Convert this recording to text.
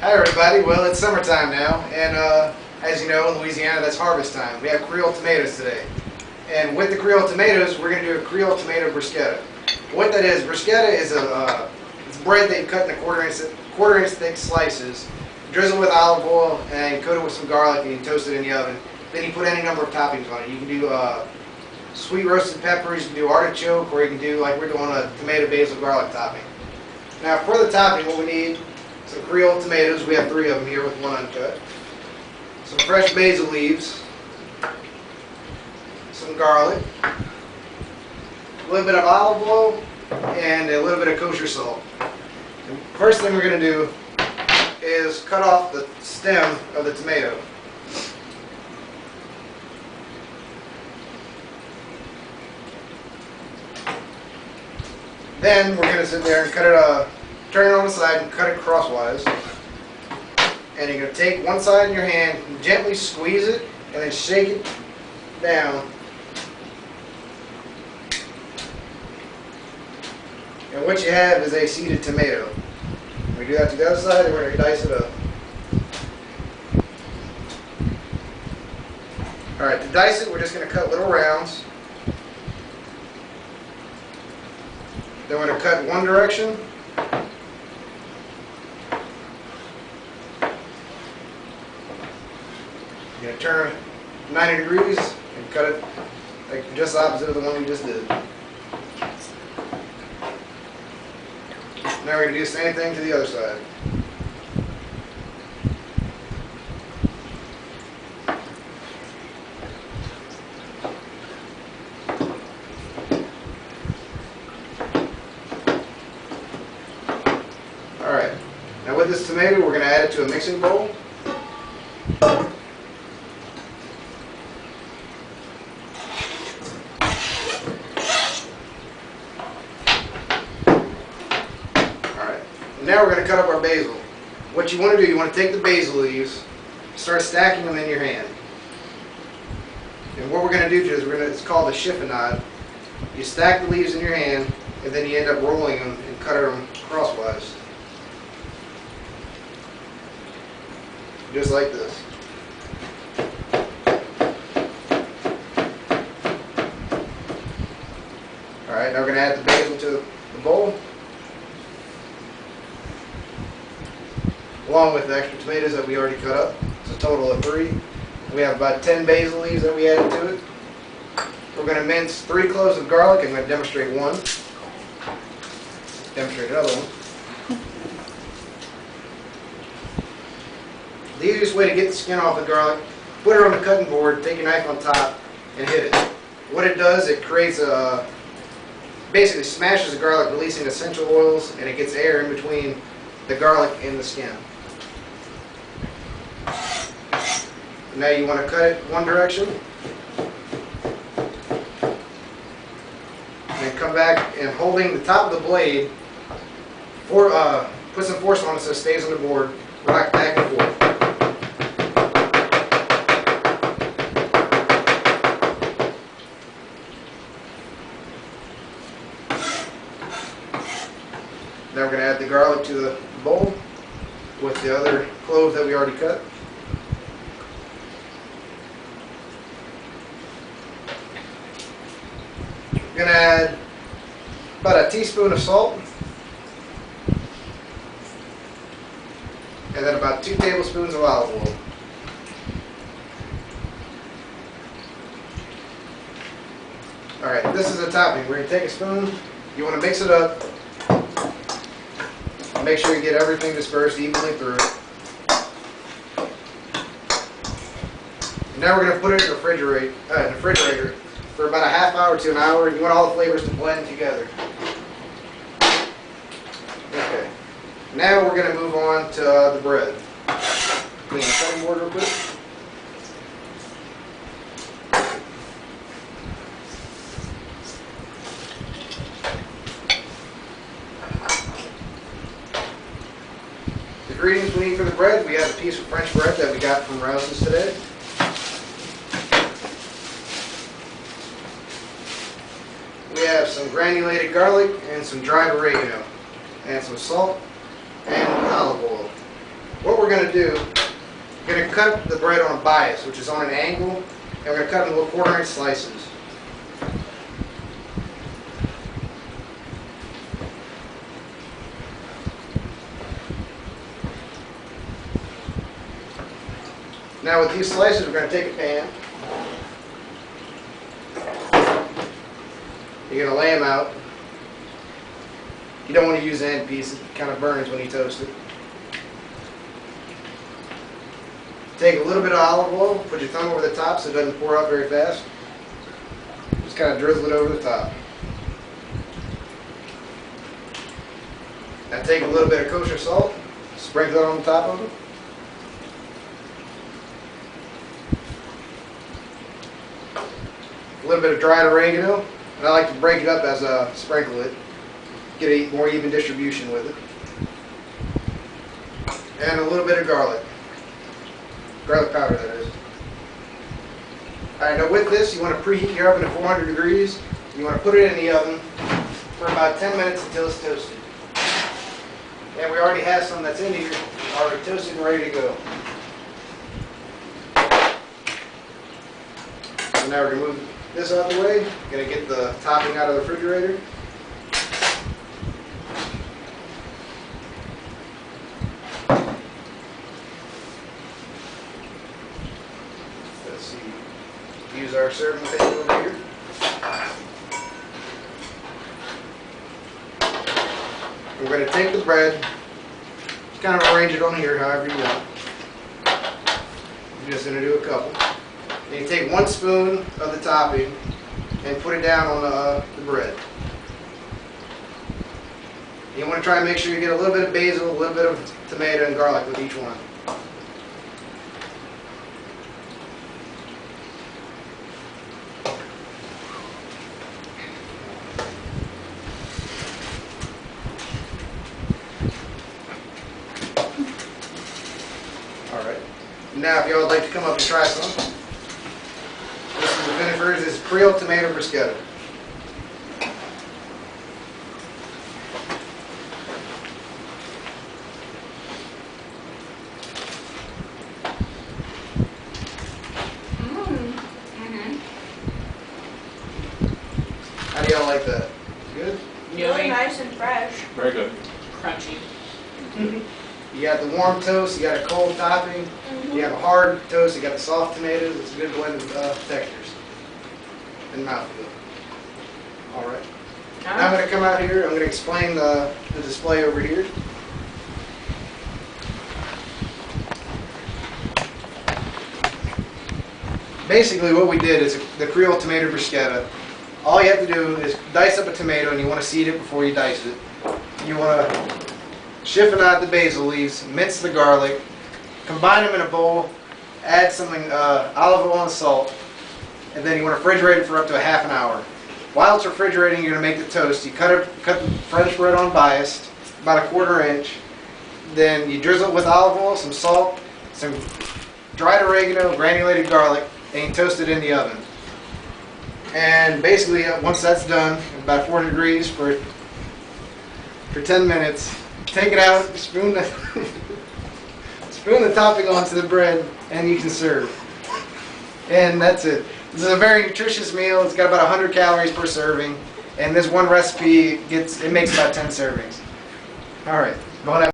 Hi everybody, well it's summertime now, and as you know in Louisiana that's harvest time. We have Creole tomatoes today. And with the Creole tomatoes we're going to do a Creole tomato bruschetta. What that is, bruschetta is it's bread that you cut in quarter inch thick slices, drizzle with olive oil and coat it with some garlic, and you toast it in the oven. Then you put any number of toppings on it. You can do sweet roasted peppers, you can do artichoke, or you can do like we're doing a tomato basil garlic topping. Now for the topping what we need: some Creole tomatoes, we have 3 of them here with 1 uncut. Some fresh basil leaves. Some garlic. A little bit of olive oil. And a little bit of kosher salt. The first thing we're going to do is cut off the stem of the tomato. Then we're going to sit there and cut it, turn it on the side and cut it crosswise. And you're going to take one side in your hand and gently squeeze it and then shake it down. And what you have is a seeded tomato. We do that to the other side, and we're going to dice it up. Alright, to dice it, we're just going to cut little rounds. Then we're going to cut one direction. You're going to turn it 90 degrees and cut it like just opposite of the one we just did. Now we're going to do the same thing to the other side. Alright, now with this tomato we're going to add it to a mixing bowl. Now we're going to cut up our basil. What you want to do, you want to take the basil leaves, start stacking them in your hand. And what we're going to do is it's called a chiffonade. You stack the leaves in your hand, and then you end up rolling them and cutting them crosswise. Just like this. Alright, now we're going to add the basil to the bowl, along with the extra tomatoes that we already cut up. It's a total of 3. We have about 10 basil leaves that we added to it. We're going to mince 3 cloves of garlic. I'm going to demonstrate one. Demonstrate another one. The easiest way to get the skin off the garlic, put it on the cutting board, take your knife on top, and hit it. What it does, it creates basically smashes the garlic, releasing essential oils, and it gets air in between the garlic and the skin. Now you want to cut it one direction, and then come back and holding the top of the blade, put some force on it so it stays on the board, rock back and forth. Now we're going to add the garlic to the bowl with the other cloves that we already cut. We're going to add about a teaspoon of salt, and then about 2 tablespoons of olive oil. Alright, this is the topping. We're going to take a spoon. You want to mix it up. Make sure you get everything dispersed evenly through. And now we're going to put it in the refrigerator for about a half hour to an hour. You want all the flavors to blend together. Okay. Now we're going to move on to the bread. Clean the cutting board real quick. The ingredients we need for the bread: we have a piece of French bread that we got from Rouse's today. We have some granulated garlic and some dried oregano, and some salt and olive oil. What we're we're going to do, we're going to cut the bread on a bias, which is on an angle, and we're going to cut them little 1/4-inch slices. Now with these slices, we're going to take a pan. You're going to lay them out. You don't want to use the end piece, it kind of burns when you toast it. Take a little bit of olive oil, put your thumb over the top so it doesn't pour out very fast. Just kind of drizzle it over the top. Now take a little bit of kosher salt, sprinkle it on the top of it. A little bit of dried oregano, and I like to break it up as I sprinkle it, get a more even distribution with it. And a little bit of garlic powder that is. Alright, now with this you want to preheat your oven to 400 degrees. You want to put it in the oven for about 10 minutes until it's toasted. And we already have some that's in here, already toasted and ready to go. So now we're going to move this out of the way. Going to get the topping out of the refrigerator. Let's see. Use our serving table over here. We're going to take the bread, just kind of arrange it on here however you want. I'm just going to do a couple. And you take 1 spoon of the topping and put it down on the bread. You want to try and make sure you get a little bit of basil, a little bit of tomato and garlic with each one. Alright. Now if y'all would like to come up and try some. This is the vinegars. This is Creole tomato bruschetta. How do y'all like that? Good? Really nice and fresh. Very good. Crunchy. You got the warm toast, you got a cold topping, you have a hard toast, you got the soft tomatoes. It's a good blend of textures and mouthfeel. Alright. Now I'm going to come out here, I'm going to explain the display over here. Basically what we did is the Creole tomato bruschetta. All you have to do is dice up a tomato, and you want to seed it before you dice it. You want to siphon out the basil leaves, mince the garlic, combine them in a bowl, add some olive oil and salt, and then you want to refrigerate it for up to a half an hour. While it's refrigerating, you're going to make the toast. You cut the French bread on biased, about a 1/4 inch. Then you drizzle it with olive oil, some salt, some dried oregano, granulated garlic, and you toast it in the oven. And basically, once that's done, about 400 degrees for 10 minutes, take it out, spoon the topping onto the bread, and you can serve. And that's it. This is a very nutritious meal. It's got about 100 calories per serving, and this one recipe makes about 10 servings. All right, go ahead.